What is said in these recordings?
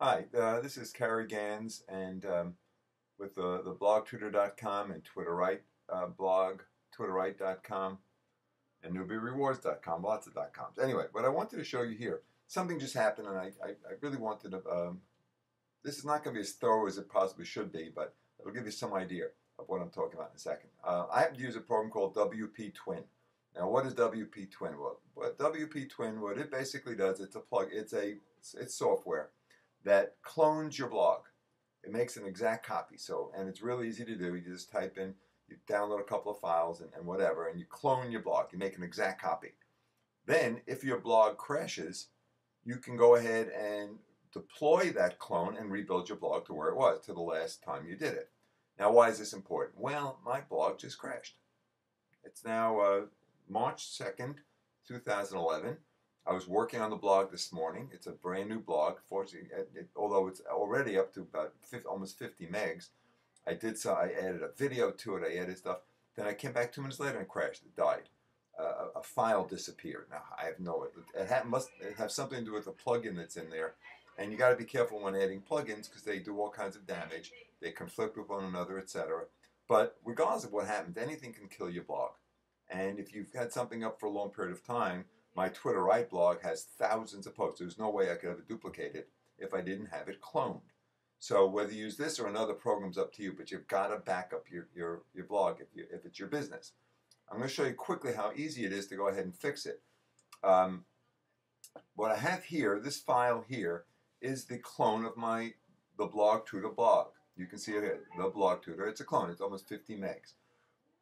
Hi, this is Cary Gans, and with the blogtutor.com and Twitterite blog, twitterite.com, and newbierewards.com, lots of .coms. Anyway, what I wanted to show you here, something just happened, and I really wanted to, this is not going to be as thorough as it possibly should be, but it'll give you some idea of what I'm talking about in a second. I happen to use a program called WPTwin. Now, what is WPTwin? Well, what WPTwin, what it basically does, it's a plug, it's software that clones your blog. It makes an exact copy. So, and it's really easy to do. You just type in, you download a couple of files and whatever, and you clone your blog. You make an exact copy. Then, if your blog crashes, you can go ahead and deploy that clone and rebuild your blog to where it was, to the last time you did it. Now, why is this important? Well, my blog just crashed. It's now March 2nd, 2011. I was working on the blog this morning. It's a brand new blog. Fortunately, although it's already up to about almost 50 megs, I added a video to it. I added stuff. Then I came back 2 minutes later and crashed. It died. A file disappeared. Now I have no. It must have something to do with the plugin that's in there, and you got to be careful when adding plugins because they do all kinds of damage. They conflict with one another, etc. But regardless of what happens, anything can kill your blog. And if you've had something up for a long period of time, my Twitterite blog has thousands of posts. There's no way I could ever duplicate it if I didn't have it cloned. So whether you use this or another program's up to you, but you've got to back up your blog if it's your business. I'm going to show you quickly how easy it is to go ahead and fix it. What I have here, this file here, is the clone of the blog tutor blog. You can see it here, the blog tutor. It's a clone. It's almost 50 megs.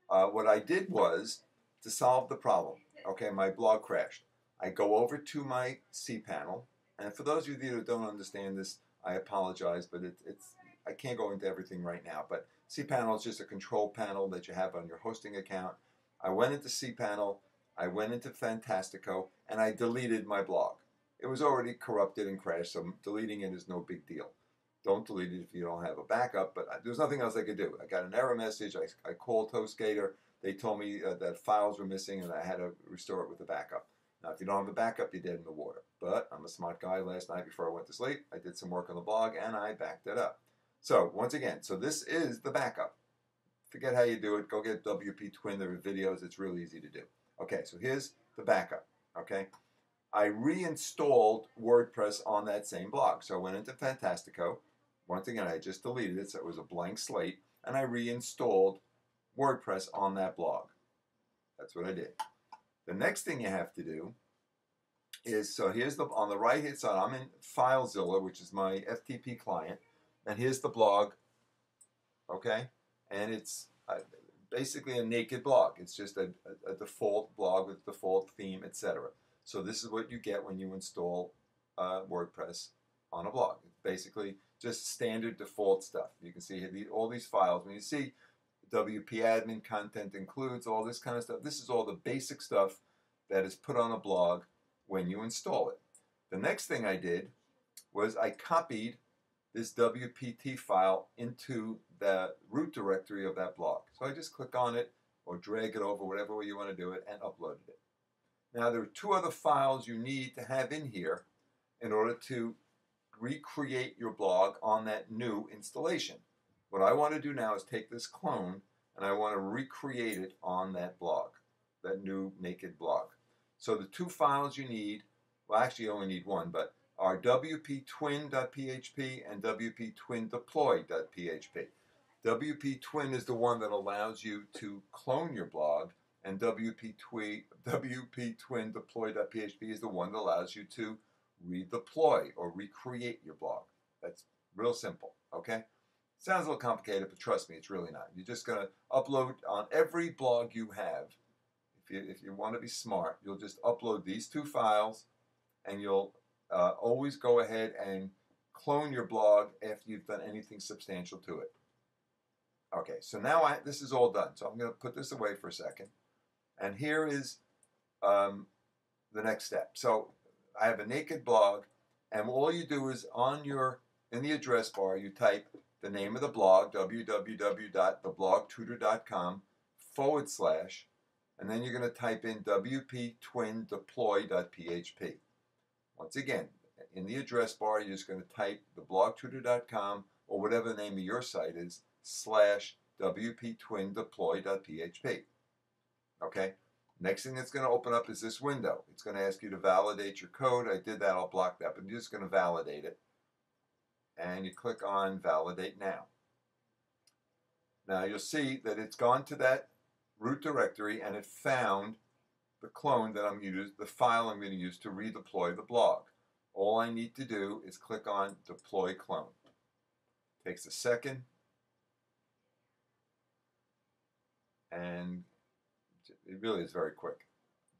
What I did was to solve the problem. Okay, my blog crashed. I go over to my cPanel, and for those of you that don't understand this, I apologize, but I can't go into everything right now. But cPanel is just a control panel that you have on your hosting account. I went into cPanel, I went into Fantastico, and I deleted my blog. It was already corrupted and crashed, so deleting it is no big deal. Don't delete it if you don't have a backup, but there's nothing else I could do. I got an error message. I called HostGator. They told me that files were missing and I had to restore it with a backup. Now, if you don't have a backup, you're dead in the water. But I'm a smart guy. Last night before I went to sleep, I did some work on the blog and I backed it up. So once again, so this is the backup. Forget how you do it. Go get WPTwin. There are videos. It's really easy to do. Okay, so here's the backup. Okay, I reinstalled WordPress on that same blog. So I went into Fantastico. Once again, I just deleted it, so it was a blank slate, and I reinstalled WordPress on that blog. That's what I did. The next thing you have to do is, so here's on the right hand side, I'm in FileZilla, which is my FTP client, and here's the blog, okay? And it's basically a naked blog. It's just a default blog with default theme, etc. So this is what you get when you install WordPress on a blog. It's basically just standard default stuff. You can see here all these files. When you see WP-admin, content includes, all this kind of stuff, this is all the basic stuff that is put on a blog when you install it. The next thing I did was I copied this WPT file into the root directory of that blog. So I just click on it or drag it over, whatever way you want to do it, and uploaded it. Now there are two other files you need to have in here in order to recreate your blog on that new installation. What I want to do now is take this clone and I want to recreate it on that blog, that new naked blog. So the two files you need, well actually you only need one, but are wptwin.php and wptwindeploy.php. WPTwin is the one that allows you to clone your blog, and wptwindeploy.php is the one that allows you to redeploy or recreate your blog. That's real simple, okay? Sounds a little complicated, but trust me, it's really not. You're just going to upload on every blog you have. If you want to be smart, you'll just upload these two files, and you'll always go ahead and clone your blog after you've done anything substantial to it. Okay, so now this is all done. So I'm going to put this away for a second. And here is the next step. So I have a naked blog, and all you do is in the address bar, you type the name of the blog, www.theblogtutor.com / and then you're going to type in wptwindeploy.php. Once again, in the address bar, you're just going to type theblogtutor.com or whatever the name of your site is / WPTwin Okay? Next thing that's going to open up is this window. It's going to ask you to validate your code. I did that. I'll block that. But you're just going to validate it. And you click on Validate Now. Now you'll see that it's gone to that root directory and it found the clone that I'm going to use, the file I'm going to use to redeploy the blog. All I need to do is click on Deploy Clone. Takes a second. And it really is very quick.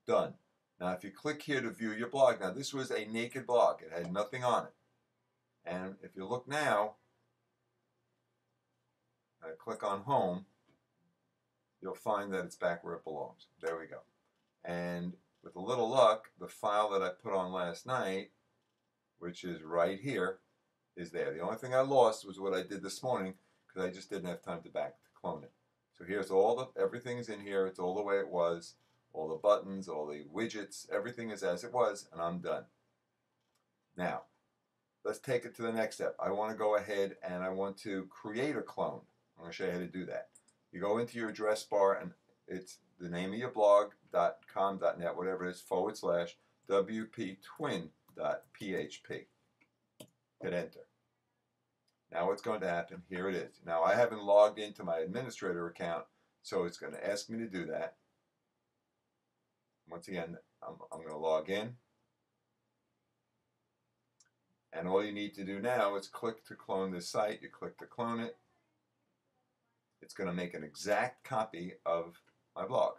Done. Now if you click here to view your blog, now this was a naked blog. It had nothing on it. And if you look now, I click on Home, you'll find that it's back where it belongs. There we go. And with a little luck, the file that I put on last night, which is right here, is there. The only thing I lost was what I did this morning because I just didn't have time to clone it. So here's everything is in here. It's all the way it was. All the buttons, all the widgets, everything is as it was, and I'm done. Now, let's take it to the next step. I want to go ahead and I want to create a clone. I'm going to show you how to do that. You go into your address bar and it's the name of your blog, .com.net, whatever it is, / WPTwin.php. Hit enter. Now what's going to happen, here it is. Now I haven't logged into my administrator account, so it's going to ask me to do that. Once again, I'm going to log in. And all you need to do now is click to clone this site. You click to clone it. It's going to make an exact copy of my blog,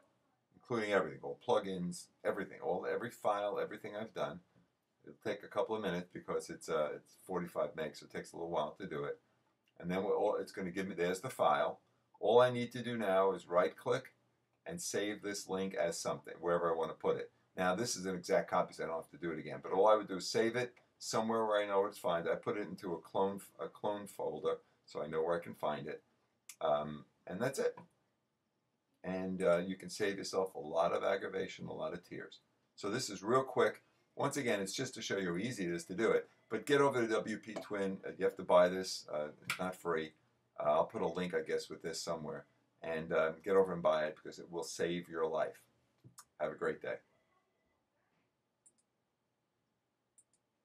including everything, all plugins, everything, every file, everything I've done. It'll take a couple of minutes because it's 45 megs, so it takes a little while to do it. And then it's going to give me, there's the file. All I need to do now is right-click and save this link as something, wherever I want to put it. Now, this is an exact copy, so I don't have to do it again. But all I would do is save it somewhere where I know where to find it. I put it into a clone folder, so I know where I can find it. And that's it. And you can save yourself a lot of aggravation, a lot of tears. So this is real quick. Once again, it's just to show you how easy it is to do it. But get over to WPTwin. You have to buy this. It's not free. I'll put a link, I guess, with this somewhere. And get over and buy it because it will save your life. Have a great day.